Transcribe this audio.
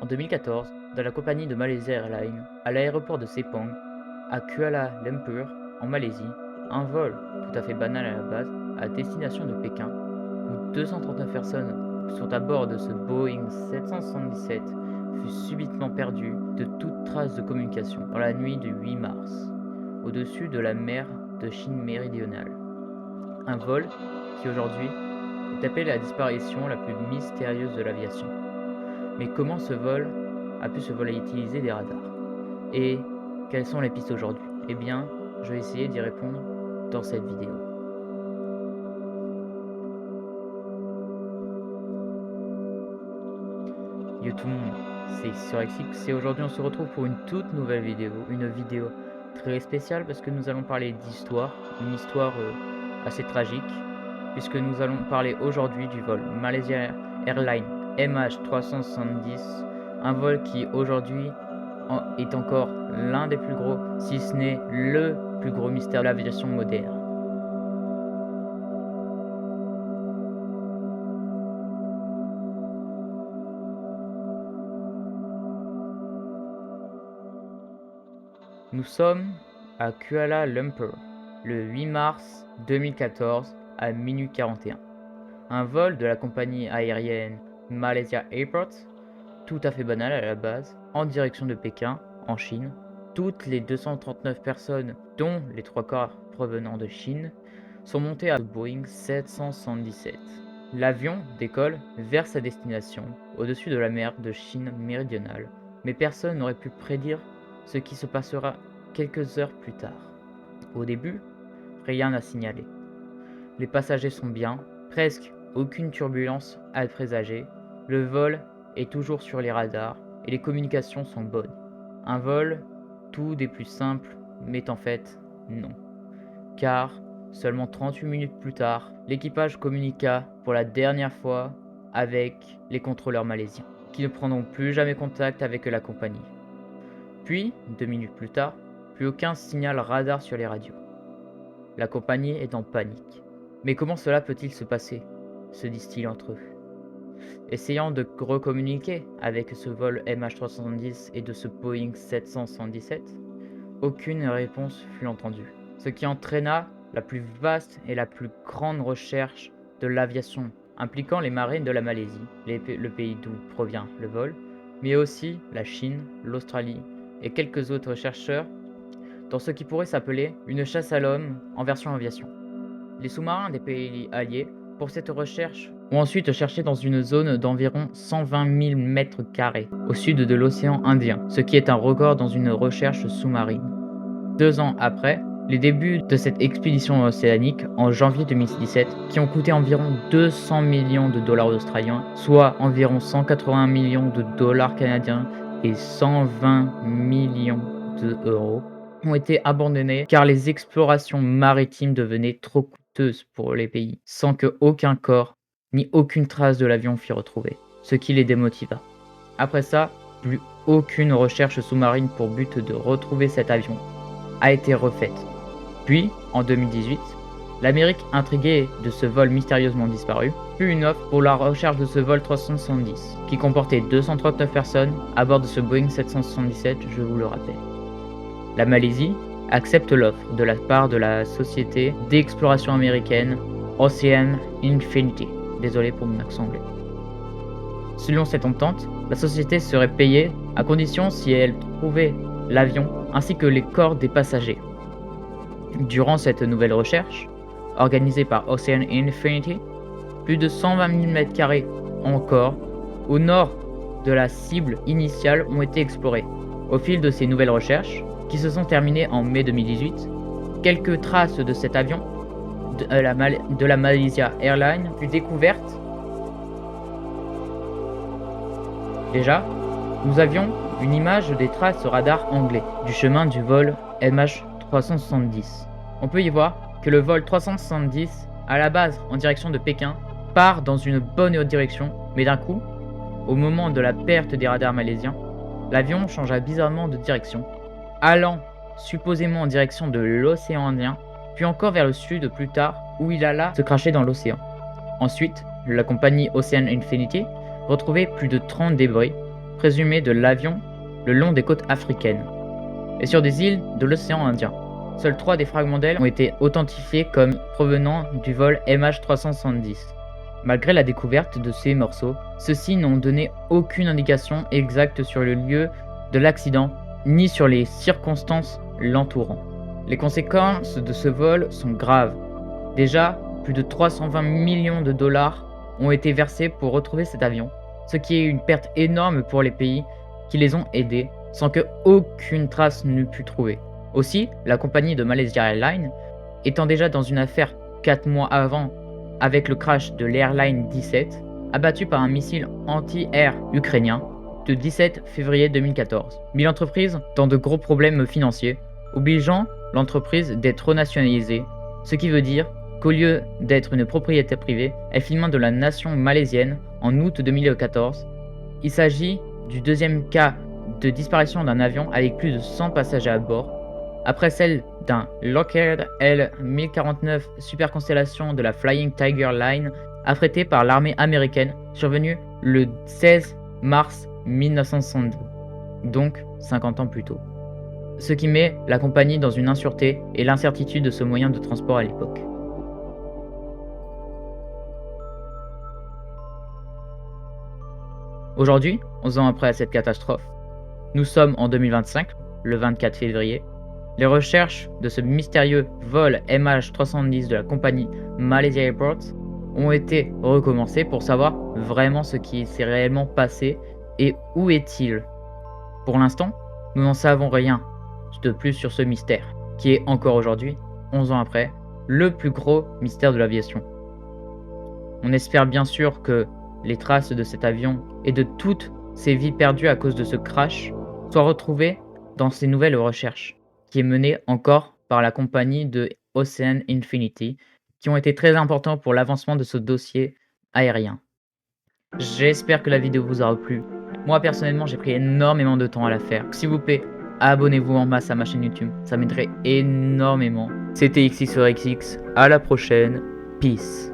En 2014, dans la compagnie de Malaysia Airlines, à l'aéroport de Sepang, à Kuala Lumpur, en Malaisie, un vol tout à fait banal à la base, à destination de Pékin, où 239 personnes sont à bord de ce Boeing 777, fut subitement perdu de toute trace de communication dans la nuit du 8 mars, au-dessus de la mer de Chine méridionale. Un vol qui aujourd'hui est appelé la disparition la plus mystérieuse de l'aviation. Mais comment ce vol a pu se volatiliser des radars? Et quelles sont les pistes aujourd'hui? Eh bien, je vais essayer d'y répondre dans cette vidéo. Yo tout le monde, c'est Surexix et aujourd'hui on se retrouve pour une toute nouvelle vidéo. Une vidéo très spéciale parce que nous allons parler d'histoire, une histoire assez tragique, puisque nous allons parler aujourd'hui du vol Malaysia Airlines MH370, un vol qui aujourd'hui est encore l'un des plus gros, si ce n'est le plus gros mystère de l'aviation moderne. Nous sommes à Kuala Lumpur, le 8 mars 2014 à minuit 41. Un vol de la compagnie aérienne Malaysia Airports, tout à fait banal à la base, en direction de Pékin, en Chine. Toutes les 239 personnes, dont les 3 quarts provenant de Chine, sont montées à Boeing 777. L'avion décolle vers sa destination, au-dessus de la mer de Chine méridionale, mais personne n'aurait pu prédire ce qui se passera quelques heures plus tard. Au début, rien à signaler. Les passagers sont bien, presque aucune turbulence à présager, le vol est toujours sur les radars et les communications sont bonnes. Un vol, tout des plus simples, mais en fait, non. Car, seulement 38 minutes plus tard, l'équipage communiqua pour la dernière fois avec les contrôleurs malaisiens, qui ne prendront plus jamais contact avec la compagnie. Puis, 2 minutes plus tard, plus aucun signal radar sur les radios. La compagnie est en panique. Mais comment cela peut-il se passer? Se disent-ils entre eux. Essayant de recommuniquer avec ce vol MH370 et de ce Boeing 777, aucune réponse fut entendue, ce qui entraîna la plus vaste et la plus grande recherche de l'aviation, impliquant les marines de la Malaisie, le pays d'où provient le vol, mais aussi la Chine, l'Australie et quelques autres chercheurs dans ce qui pourrait s'appeler une chasse à l'homme en version aviation. Les sous-marins des pays alliés, pour cette recherche, ont ensuite cherché dans une zone d'environ 120 000 mètres carrés au sud de l'océan Indien, ce qui est un record dans une recherche sous-marine. 2 ans après, les débuts de cette expédition océanique en janvier 2017, qui ont coûté environ 200 millions de dollars australiens, soit environ 180 millions de dollars canadiens et 120 millions d'euros, ont été abandonnés car les explorations maritimes devenaient trop coûteuses pour les pays, sans que aucun corps ni aucune trace de l'avion fût retrouvée, ce qui les démotiva. Après ça, plus aucune recherche sous-marine pour but de retrouver cet avion a été refaite. Puis, en 2018, l'Amérique, intriguée de ce vol mystérieusement disparu, fut une offre pour la recherche de ce vol 370, qui comportait 239 personnes à bord de ce Boeing 777, je vous le rappelle. La Malaisie accepte l'offre de la part de la société d'exploration américaine Ocean Infinity. Désolé pour mon accent anglais. Selon cette entente, la société serait payée à condition si elle trouvait l'avion ainsi que les corps des passagers. Durant cette nouvelle recherche, organisée par Ocean Infinity, plus de 120 000 m² encore au nord de la cible initiale ont été explorés. Au fil de ces nouvelles recherches, qui se sont terminées en mai 2018, quelques traces de cet avion de la Malaysia Airlines furent découvertes. Déjà, nous avions une image des traces radar anglais du chemin du vol MH370. On peut y voir que le vol 370, à la base en direction de Pékin, part dans une bonne direction, mais d'un coup, au moment de la perte des radars malaisiens, l'avion changea bizarrement de direction, allant supposément en direction de l'océan Indien, puis encore vers le sud plus tard, où il alla se cracher dans l'océan. Ensuite, la compagnie Ocean Infinity retrouvait plus de 30 débris, présumées de l'avion le long des côtes africaines et sur des îles de l'océan Indien. Seuls 3 des fragments d'ailes ont été authentifiés comme provenant du vol MH370. Malgré la découverte de ces morceaux, ceux-ci n'ont donné aucune indication exacte sur le lieu de l'accident ni sur les circonstances l'entourant. Les conséquences de ce vol sont graves. Déjà, plus de 320 millions de dollars ont été versés pour retrouver cet avion, ce qui est une perte énorme pour les pays qui les ont aidés sans que aucune trace n'eût pu trouver. Aussi, la compagnie de Malaysia Airlines, étant déjà dans une affaire 4 mois avant avec le crash de l'Airline 17, abattu par un missile anti-air ukrainien le 17 février 2014, mit l'entreprise dans de gros problèmes financiers, obligeant l'entreprise d'être renationalisée, ce qui veut dire qu'au lieu d'être une propriété privée, elle fit main de la nation malaisienne en août 2014. Il s'agit du deuxième cas de disparition d'un avion avec plus de 100 passagers à bord, après celle d'un Lockheed L-1049 Super Constellation de la Flying Tiger Line affrété par l'armée américaine, survenue le 16 mars 1962, donc 50 ans plus tôt. Ce qui met la compagnie dans une insureté et l'incertitude de ce moyen de transport à l'époque. Aujourd'hui, 11 ans après cette catastrophe, nous sommes en 2025, le 24 février. Les recherches de ce mystérieux vol MH370 de la compagnie Malaysia Airports ont été recommencées pour savoir vraiment ce qui s'est réellement passé et où est-il. Pour l'instant, nous n'en savons rien de plus sur ce mystère, qui est encore aujourd'hui, 11 ans après, le plus gros mystère de l'aviation. On espère bien sûr que les traces de cet avion et de toutes ces vies perdues à cause de ce crash soient retrouvées dans ces nouvelles recherches, qui est menée encore par la compagnie de Ocean Infinity, qui ont été très importants pour l'avancement de ce dossier aérien. J'espère que la vidéo vous aura plu. Moi personnellement, j'ai pris énormément de temps à la faire. S'il vous plaît, abonnez-vous en masse à ma chaîne YouTube, ça m'aiderait énormément. C'était XX sur XX, à la prochaine, peace.